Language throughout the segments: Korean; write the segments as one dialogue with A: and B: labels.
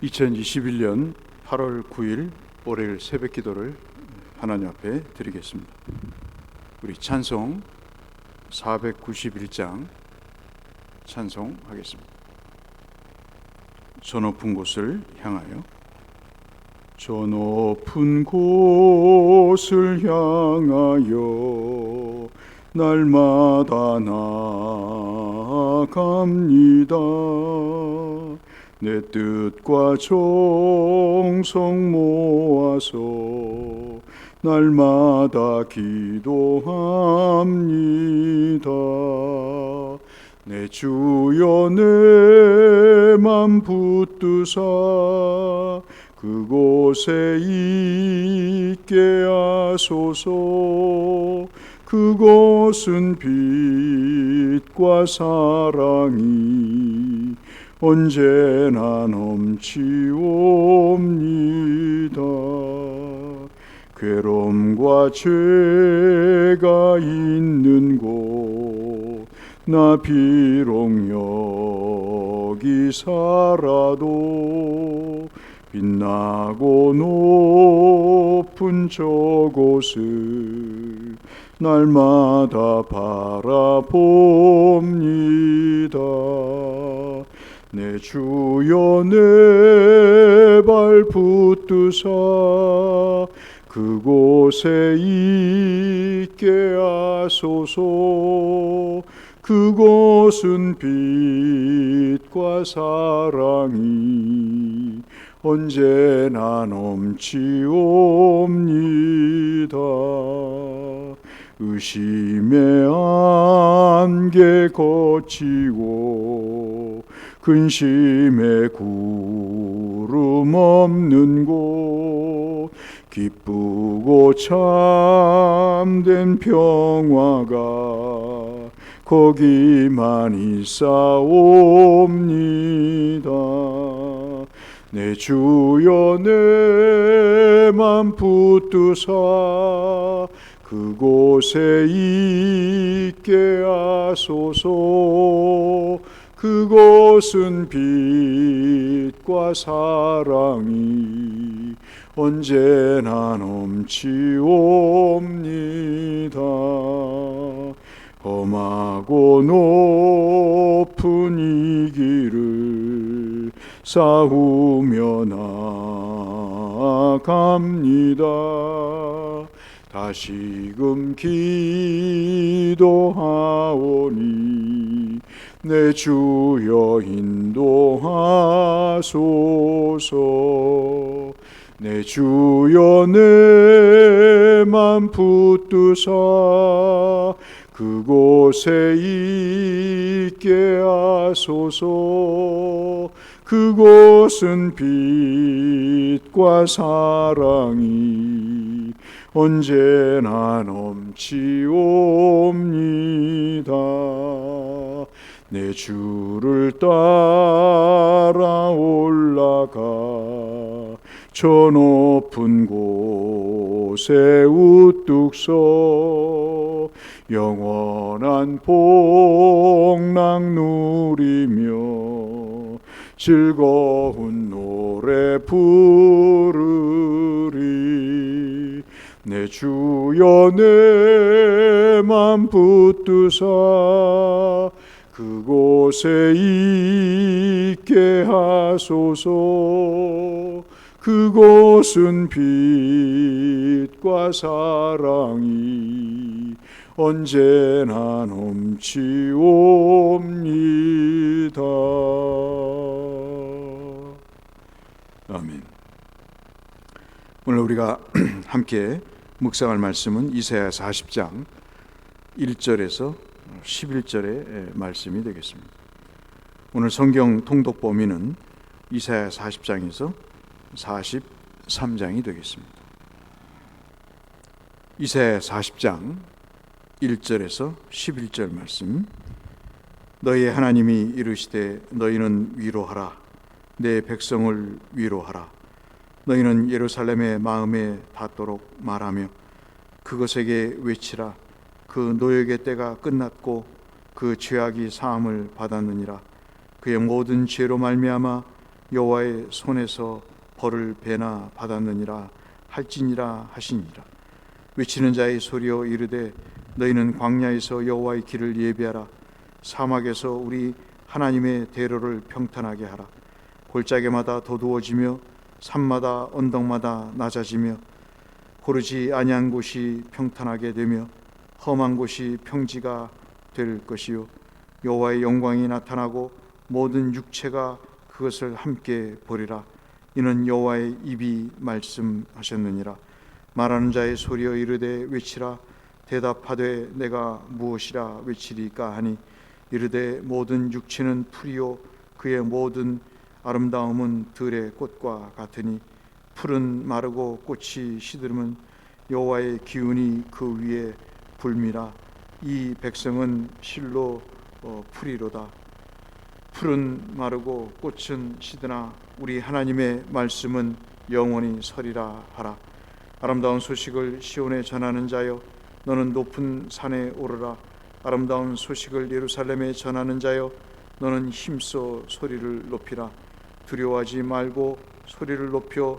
A: 2021년 8월 9일 월요일 새벽 기도를 하나님 앞에 드리겠습니다. 우리 찬송 491장 찬송하겠습니다. 저 높은 곳을 향하여. 저 높은 곳을 향하여 날마다 나아갑니다. 내 뜻과 정성 모아서 날마다 기도합니다. 내 주여 내 맘 붙드사 그곳에 있게 하소서. 그곳은 빛과 사랑이 언제나 넘치옵니다. 괴로움과 죄가 있는 곳 나 비록 여기 살아도 빛나고 높은 저곳을 날마다 바라봅니다. 내 주여 내 발 붙드사 그곳에 있게 하소서. 그곳은 빛과 사랑이 언제나 넘치옵니다. 의심의 안개 거치고 근심의 구름 없는 곳 기쁘고 참된 평화가 거기만 있사옵니다. 내 주여 내 맘 붙드사 그곳에 있게 하소서. 그곳은 빛과 사랑이 언제나 넘치옵니다. 험하고 높은 이 길을 싸우며 나아갑니다. 다시금 기도하오니 내 주여 인도하소서. 내 주여 내 맘 붙드사 그곳에 있게 하소서. 그곳은 빛과 사랑이 언제나 넘치옵니다. 내 주를 따라 올라가 저 높은 곳에 우뚝 서 영원한 복락 누리며 즐거운 노래 부르리. 내 주여 내 맘 붙드사 그곳에 있게 하소서. 그곳은 빛과 사랑이 언제나 넘치옵니다. 아멘. 오늘 우리가 함께 묵상할 말씀은 이사야 40장 1절에서 11절의 말씀이 되겠습니다. 오늘 성경 통독 범위는 이사야 40장에서 43장이 되겠습니다. 이사야 40장 1절에서 11절 말씀. 너희의 하나님이 이르시되 너희는 위로하라. 내 백성을 위로하라. 너희는 예루살렘의 마음에 닿도록 말하며 그것에게 외치라. 그 노역의 때가 끝났고 그 죄악이 사함을 받았느니라. 그의 모든 죄로 말미암아 여호와의 손에서 벌을 배나 받았느니라 할지니라 하시니라. 외치는 자의 소리여 이르되 너희는 광야에서 여호와의 길을 예비하라. 사막에서 우리 하나님의 대로를 평탄하게 하라. 골짜기마다 도두어지며 산마다 언덕마다 낮아지며 고르지 아니한 곳이 평탄하게 되며 험한 곳이 평지가 될 것이요 여호와의 영광이 나타나고 모든 육체가 그것을 함께 보리라. 이는 여호와의 입이 말씀하셨느니라. 말하는 자의 소리여 이르되 외치라. 대답하되 내가 무엇이라 외치리까 하니 이르되 모든 육체는 풀이요 그의 모든 아름다움은 들의 꽃과 같으니 풀은 마르고 꽃이 시들으면 여호와의 기운이 그 위에 불미라. 이 백성은 실로 풀이로다. 풀은 마르고 꽃은 시드나 우리 하나님의 말씀은 영원히 서리라 하라. 아름다운 소식을 시온에 전하는 자여 너는 높은 산에 오르라. 아름다운 소식을 예루살렘에 전하는 자여 너는 힘써 소리를 높이라. 두려워하지 말고 소리를 높여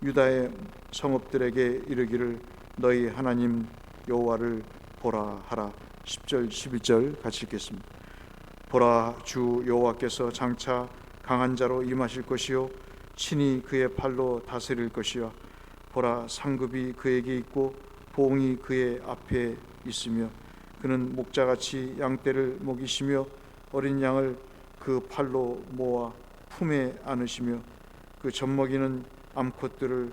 A: 유다의 성읍들에게 이르기를 너희 하나님 여호와를 보라 하라. 10절 11절 같이 읽겠습니다. 보라, 주 여호와께서 장차 강한 자로 임하실 것이요 친히 그의 팔로 다스릴 것이요 보라, 상급이 그에게 있고 보응이 그의 앞에 있으며 그는 목자같이 양떼를 먹이시며 어린 양을 그 팔로 모아 품에 안으시며 그 젖먹이는 암컷들을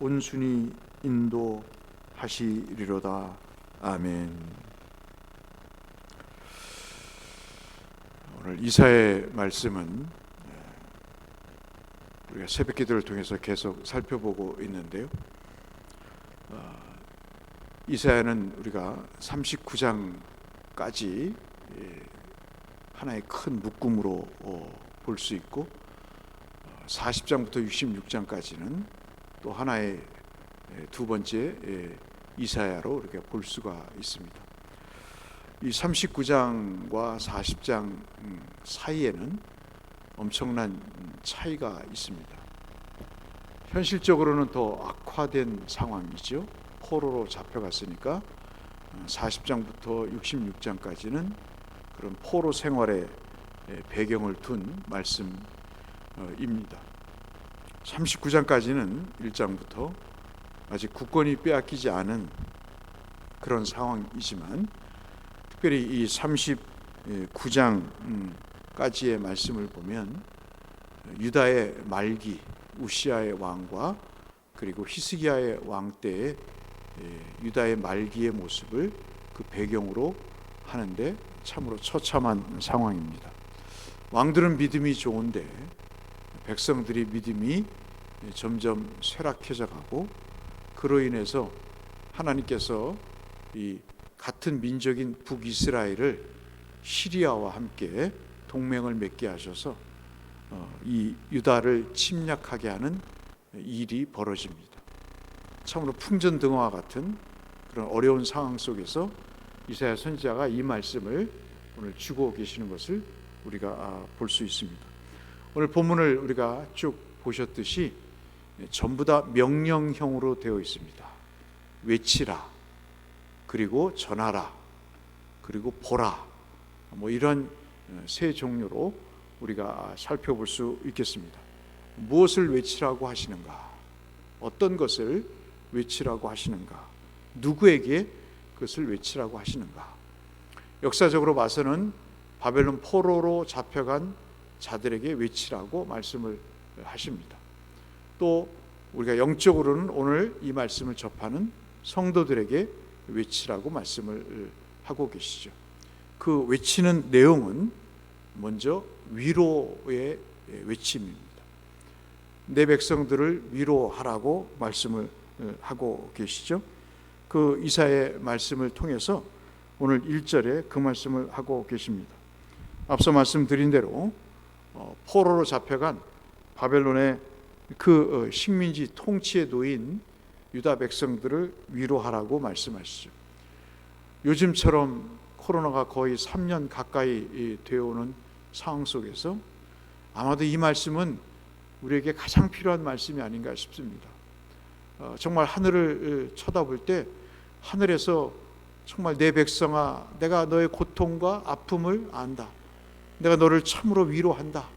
A: 온순히 인도하시리로다. 아멘. 오늘 이사야의 말씀은 우리가 새벽기도를 통해서 계속 살펴보고 있는데요. 이사야는 우리가 39장까지 하나의 큰 묶음으로 볼 수 있고 40장부터 66장까지는 또 하나의 두 번째 이사야로 이렇게 볼 수가 있습니다. 이 39장과 40장 사이에는 엄청난 차이가 있습니다. 현실적으로는 더 악화된 상황이죠. 포로로 잡혀갔으니까 40장부터 66장까지는 그런 포로 생활의 배경을 둔 말씀입니다. 39장까지는 1장부터 아직 국권이 빼앗기지 않은 그런 상황이지만 특별히 이 39장까지의 말씀을 보면 유다의 말기 우시아의 왕과 그리고 히스기야의 왕 때의 유다의 말기의 모습을 그 배경으로 하는데 참으로 처참한 상황입니다. 왕들은 믿음이 좋은데 백성들이 믿음이 점점 쇠락해져 가고 그로 인해서 하나님께서 이 같은 민족인 북이스라엘을 시리아와 함께 동맹을 맺게 하셔서 이 유다를 침략하게 하는 일이 벌어집니다. 참으로 풍전등화와 같은 그런 어려운 상황 속에서 이사야 선지자가 이 말씀을 오늘 주고 계시는 것을 우리가 볼 수 있습니다. 오늘 본문을 우리가 쭉 보셨듯이 전부 다 명령형으로 되어 있습니다. 외치라, 그리고 전하라, 그리고 보라, 뭐 이런 세 종류로 우리가 살펴볼 수 있겠습니다. 무엇을 외치라고 하시는가? 어떤 것을 외치라고 하시는가? 누구에게 그것을 외치라고 하시는가? 역사적으로 봐서는 바벨론 포로로 잡혀간 자들에게 외치라고 말씀을 하십니다. 또 우리가 영적으로는 오늘 이 말씀을 접하는 성도들에게 외치라고 말씀을 하고 계시죠. 그 외치는 내용은 먼저 위로의 외침입니다. 내 백성들을 위로하라고 말씀을 하고 계시죠. 그 이사야의 말씀을 통해서 오늘 1절에 그 말씀을 하고 계십니다. 앞서 말씀드린 대로 포로로 잡혀간 바벨론의 그 식민지 통치에 놓인 유다 백성들을 위로하라고 말씀하시죠. 요즘처럼 코로나가 거의 3년 가까이 되어오는 상황 속에서 아마도 이 말씀은 우리에게 가장 필요한 말씀이 아닌가 싶습니다. 정말 하늘을 쳐다볼 때 하늘에서 정말 내 백성아, 내가 너의 고통과 아픔을 안다, 내가 너를 참으로 위로한다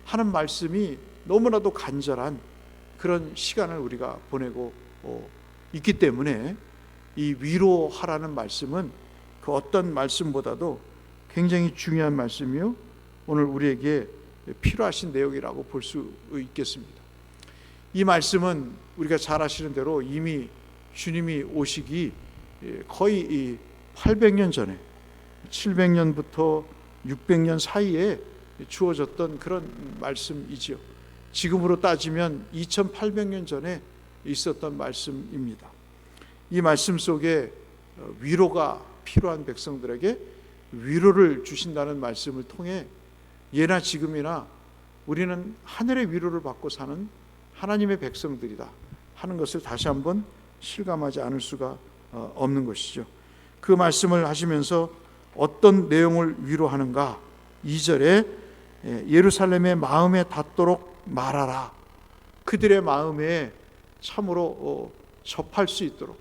A: 하는 말씀이 너무나도 간절한 그런 시간을 우리가 보내고 있기 때문에 이 위로하라는 말씀은 그 어떤 말씀보다도 굉장히 중요한 말씀이요, 오늘 우리에게 필요하신 내용이라고 볼 수 있겠습니다. 이 말씀은 우리가 잘 아시는 대로 이미 주님이 오시기 거의 800년 전에, 700년부터 600년 사이에 주어졌던 그런 말씀이지요. 지금으로 따지면 2800년 전에 있었던 말씀입니다. 이 말씀 속에 위로가 필요한 백성들에게 위로를 주신다는 말씀을 통해 예나 지금이나 우리는 하늘의 위로를 받고 사는 하나님의 백성들이다 하는 것을 다시 한번 실감하지 않을 수가 없는 것이죠. 그 말씀을 하시면서 어떤 내용을 위로하는가? 2절에 예루살렘의 마음에 닿도록 말하라. 그들의 마음에 참으로 접할 수 있도록,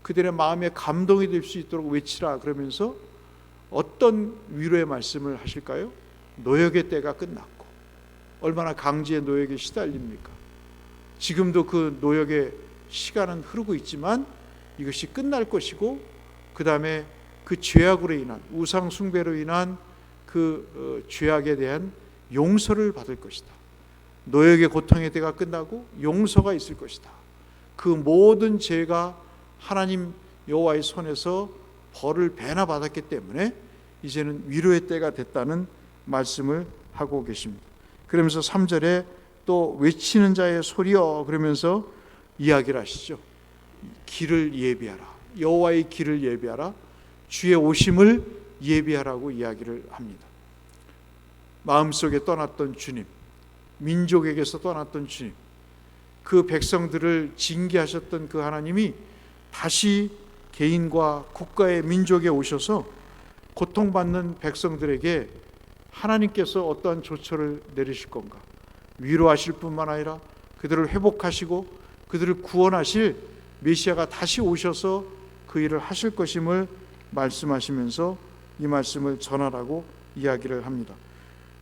A: 그들의 마음에 감동이 될 수 있도록 외치라. 그러면서 어떤 위로의 말씀을 하실까요? 노역의 때가 끝났고, 얼마나 강지의 노역에 시달립니까? 지금도 그 노역의 시간은 흐르고 있지만 이것이 끝날 것이고, 그 다음에 그 죄악으로 인한, 우상 숭배로 인한 그 죄악에 대한 용서를 받을 것이다. 노역의 고통의 때가 끝나고 용서가 있을 것이다. 그 모든 죄가 하나님 여호와의 손에서 벌을 배나 받았기 때문에 이제는 위로의 때가 됐다는 말씀을 하고 계십니다. 그러면서 3절에 또 외치는 자의 소리여 그러면서 이야기를 하시죠. 길을 예비하라. 여호와의 길을 예비하라. 주의 오심을 예비하라고 이야기를 합니다. 마음속에 떠났던 주님, 민족에게서 떠났던 주님, 그 백성들을 징계하셨던 그 하나님이 다시 개인과 국가의 민족에 오셔서 고통받는 백성들에게 하나님께서 어떠한 조처를 내리실 건가? 위로하실 뿐만 아니라 그들을 회복하시고 그들을 구원하실 메시아가 다시 오셔서 그 일을 하실 것임을 말씀하시면서 이 말씀을 전하라고 이야기를 합니다.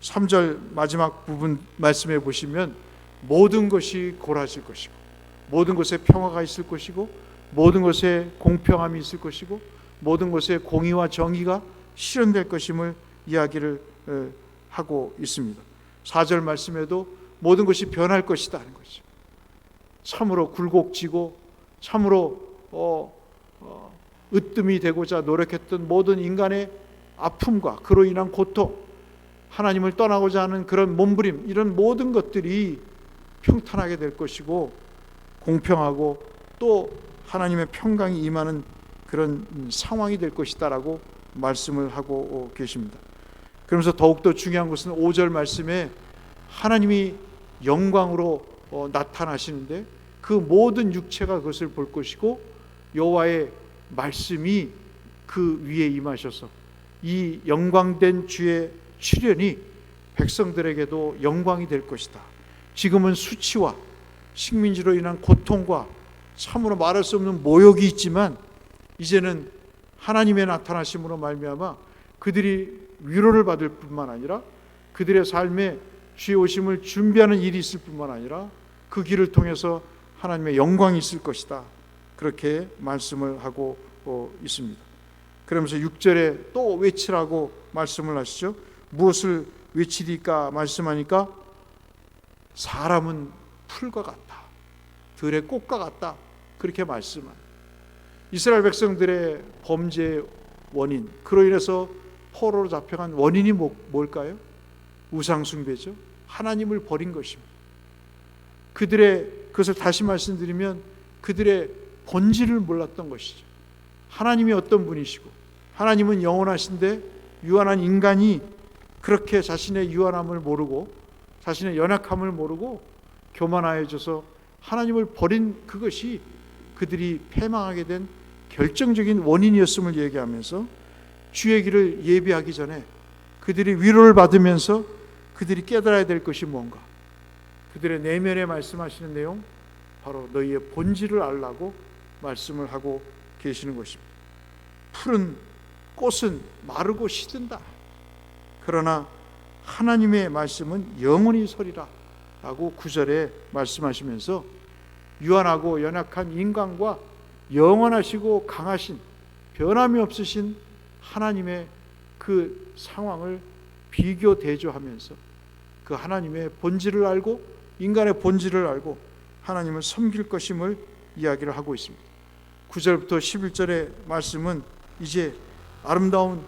A: 3절 마지막 부분 말씀해 보시면 모든 것이 고라질 것이고, 모든 것에 평화가 있을 것이고, 모든 것에 공평함이 있을 것이고, 모든 것에 공의와 정의가 실현될 것임을 이야기를 하고 있습니다. 4절 말씀에도 모든 것이 변할 것이다 하는 거죠. 참으로 굴곡지고 참으로 으뜸이 되고자 노력했던 모든 인간의 아픔과 그로 인한 고통, 하나님을 떠나고자 하는 그런 몸부림, 이런 모든 것들이 평탄하게 될 것이고 공평하고 또 하나님의 평강이 임하는 그런 상황이 될 것이다라고 말씀을 하고 계십니다. 그러면서 더욱더 중요한 것은 5절 말씀에 하나님이 영광으로 나타나시는데 그 모든 육체가 그것을 볼 것이고 여호와의 말씀이 그 위에 임하셔서 이 영광된 주의 출현이 백성들에게도 영광이 될 것이다. 지금은 수치와 식민지로 인한 고통과 참으로 말할 수 없는 모욕이 있지만 이제는 하나님의 나타나심으로 말미암아 그들이 위로를 받을 뿐만 아니라 그들의 삶에 주의 오심을 준비하는 일이 있을 뿐만 아니라 그 길을 통해서 하나님의 영광이 있을 것이다. 그렇게 말씀을 하고 있습니다. 그러면서 6절에 또 외치라고 말씀을 하시죠. 무엇을 외치리까 말씀하니까 사람은 풀과 같다, 들의 꽃과 같다, 그렇게 말씀합니다. 이스라엘 백성들의 범죄의 원인, 그로 인해서 포로로 잡혀간 원인이 뭘까요? 우상숭배죠. 하나님을 버린 것입니다. 그것을 다시 말씀드리면 그들의 본질을 몰랐던 것이죠. 하나님이 어떤 분이시고 하나님은 영원하신데 유한한 인간이 그렇게 자신의 유한함을 모르고 자신의 연약함을 모르고 교만하여져서 하나님을 버린 그것이 그들이 패망하게 된 결정적인 원인이었음을 얘기하면서 주의 길을 예비하기 전에 그들이 위로를 받으면서 그들이 깨달아야 될 것이 뭔가, 그들의 내면에 말씀하시는 내용, 바로 너희의 본질을 알라고 말씀을 하고 계시는 것입니다. 푸른 꽃은 마르고 시든다. 그러나 하나님의 말씀은 영원히 서리라 라고 9절에 말씀하시면서 유한하고 연약한 인간과 영원하시고 강하신 변함이 없으신 하나님의 그 상황을 비교 대조하면서 그 하나님의 본질을 알고 인간의 본질을 알고 하나님을 섬길 것임을 이야기를 하고 있습니다. 9절부터 11절의 말씀은 이제 아름다운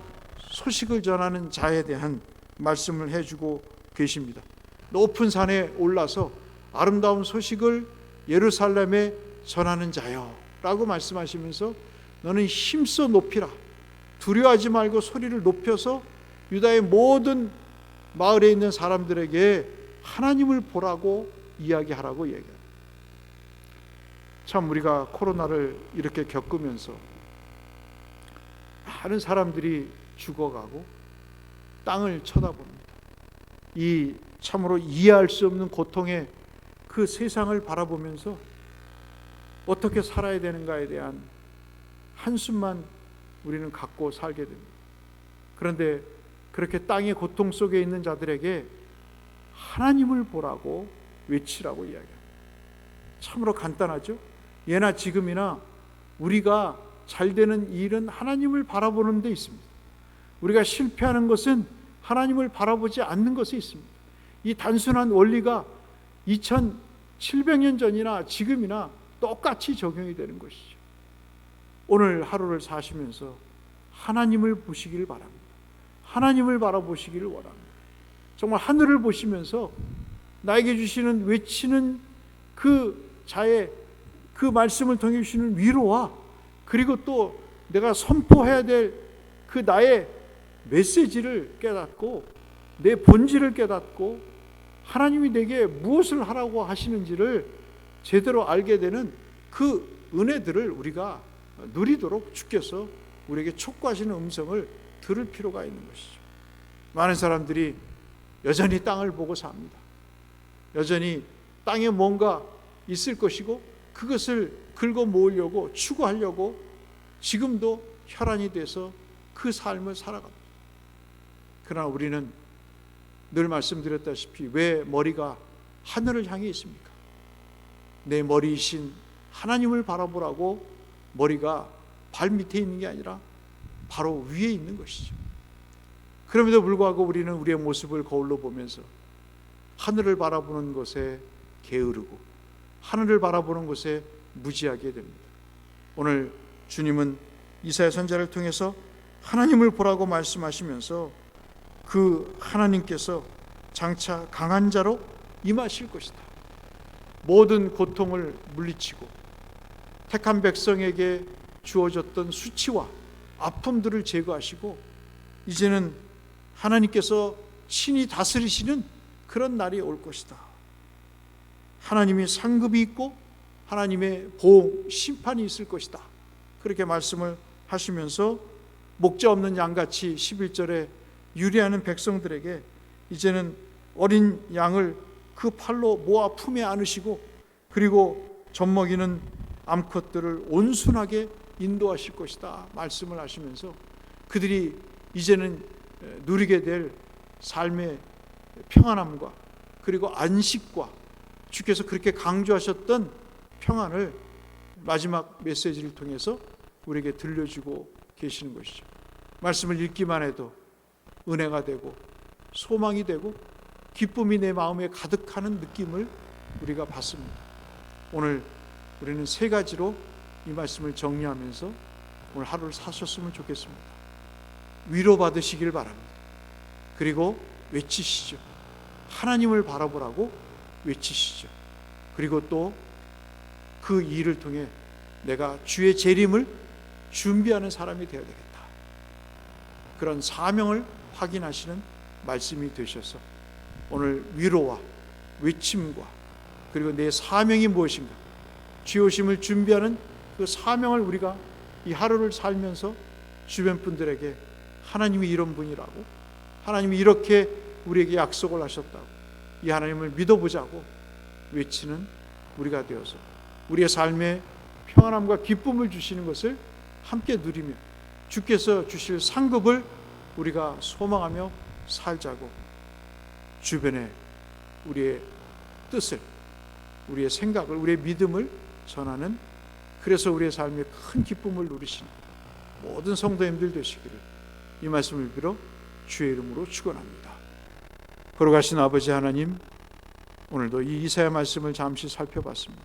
A: 소식을 전하는 자에 대한 말씀을 해주고 계십니다. 높은 산에 올라서 아름다운 소식을 예루살렘에 전하는 자여 라고 말씀하시면서 너는 힘써 높이라, 두려워하지 말고 소리를 높여서 유다의 모든 마을에 있는 사람들에게 하나님을 보라고 이야기하라고 얘기합니다. 참 우리가 코로나를 이렇게 겪으면서 많은 사람들이 죽어가고 땅을 쳐다봅니다. 이 참으로 이해할 수 없는 고통의 그 세상을 바라보면서 어떻게 살아야 되는가에 대한 한숨만 우리는 갖고 살게 됩니다. 그런데 그렇게 땅의 고통 속에 있는 자들에게 하나님을 보라고 외치라고 이야기합니다. 참으로 간단하죠? 예나 지금이나 우리가 잘 되는 일은 하나님을 바라보는 데 있습니다. 우리가 실패하는 것은 하나님을 바라보지 않는 것에 있습니다. 이 단순한 원리가 2700년 전이나 지금이나 똑같이 적용이 되는 것이죠. 오늘 하루를 사시면서 하나님을 보시기를 바랍니다. 하나님을 바라보시기를 원합니다. 정말 하늘을 보시면서 나에게 주시는 외치는 그 자의 그 말씀을 통해 주시는 위로와 그리고 또 내가 선포해야 될 그 나의 메시지를 깨닫고 내 본질을 깨닫고 하나님이 내게 무엇을 하라고 하시는지를 제대로 알게 되는 그 은혜들을 우리가 누리도록 주께서 우리에게 촉구하시는 음성을 들을 필요가 있는 것이죠. 많은 사람들이 여전히 땅을 보고 삽니다. 여전히 땅에 뭔가 있을 것이고 그것을 긁어 모으려고 추구하려고 지금도 혈안이 돼서 그 삶을 살아갑니다. 그러나 우리는 늘 말씀드렸다시피 왜 머리가 하늘을 향해 있습니까? 내 머리이신 하나님을 바라보라고 머리가 발 밑에 있는 게 아니라 바로 위에 있는 것이죠. 그럼에도 불구하고 우리는 우리의 모습을 거울로 보면서 하늘을 바라보는 것에 게으르고 하늘을 바라보는 것에 무지하게 됩니다. 오늘 주님은 이사야 선지자를 통해서 하나님을 보라고 말씀하시면서 그 하나님께서 장차 강한 자로 임하실 것이다. 모든 고통을 물리치고 택한 백성에게 주어졌던 수치와 아픔들을 제거하시고 이제는 하나님께서 친히 다스리시는 그런 날이 올 것이다. 하나님의 상급이 있고 하나님의 보호, 심판이 있을 것이다. 그렇게 말씀을 하시면서 목자 없는 양같이 11절에 유리하는 백성들에게 이제는 어린 양을 그 팔로 모아 품에 안으시고 그리고 젖먹이는 암컷들을 온순하게 인도하실 것이다 말씀을 하시면서 그들이 이제는 누리게 될 삶의 평안함과 그리고 안식과 주께서 그렇게 강조하셨던 평안을 마지막 메시지를 통해서 우리에게 들려주고 계시는 것이죠. 말씀을 읽기만 해도 은혜가 되고 소망이 되고 기쁨이 내 마음에 가득하는 느낌을 우리가 받습니다. 오늘 우리는 세 가지로 이 말씀을 정리하면서 오늘 하루를 사셨으면 좋겠습니다. 위로받으시길 바랍니다. 그리고 외치시죠. 하나님을 바라보라고 외치시죠. 그리고 또 그 일을 통해 내가 주의 재림을 준비하는 사람이 되어야 되겠다. 그런 사명을 확인하시는 말씀이 되셔서 오늘 위로와 외침과 그리고 내 사명이 무엇인가 주의 오심을 준비하는 그 사명을 우리가 이 하루를 살면서 주변 분들에게 하나님이 이런 분이라고 하나님이 이렇게 우리에게 약속을 하셨다고 이 하나님을 믿어보자고 외치는 우리가 되어서 우리의 삶에 평안함과 기쁨을 주시는 것을 함께 누리며 주께서 주실 상급을 우리가 소망하며 살자고 주변에 우리의 뜻을, 우리의 생각을, 우리의 믿음을 전하는, 그래서 우리의 삶에 큰 기쁨을 누리시는 모든 성도님들 되시기를 이 말씀을 빌어 주의 이름으로 축원합니다. 걸어가신 아버지 하나님, 오늘도 이 이사야 말씀을 잠시 살펴봤습니다.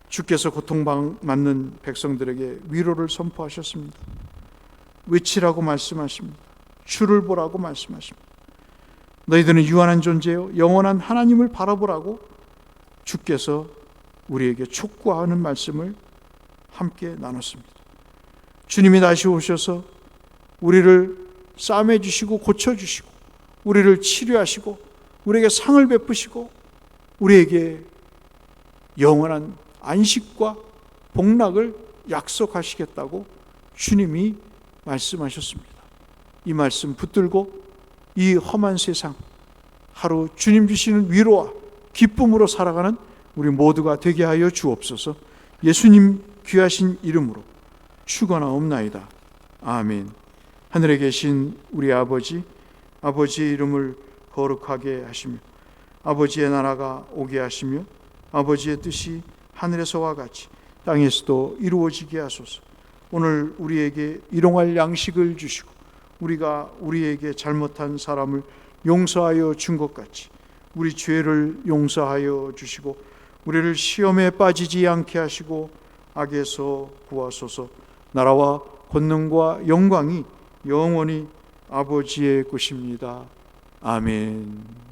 A: 주께서 고통받는 백성들에게 위로를 선포하셨습니다. 외치라고 말씀하십니다. 주를 보라고 말씀하십니다. 너희들은 유한한 존재요 영원한 하나님을 바라보라고 주께서 우리에게 촉구하는 말씀을 함께 나눴습니다. 주님이 다시 오셔서 우리를 싸매 주시고 고쳐 주시고 우리를 치료하시고 우리에게 상을 베푸시고 우리에게 영원한 안식과 복락을 약속하시겠다고 주님이 말씀하셨습니다. 이 말씀 붙들고 이 험한 세상 하루 주님 주시는 위로와 기쁨으로 살아가는 우리 모두가 되게 하여 주옵소서. 예수님 귀하신 이름으로 축원하옵나이다. 아멘. 하늘에 계신 우리 아버지, 아버지의 이름을 거룩하게 하시며 아버지의 나라가 오게 하시며 아버지의 뜻이 하늘에서와 같이 땅에서도 이루어지게 하소서. 오늘 우리에게 일용할 양식을 주시고 우리가 우리에게 잘못한 사람을 용서하여 준 것 같이 우리 죄를 용서하여 주시고 우리를 시험에 빠지지 않게 하시고 악에서 구하소서. 나라와 권능과 영광이 영원히 아버지의 것입니다. 아멘.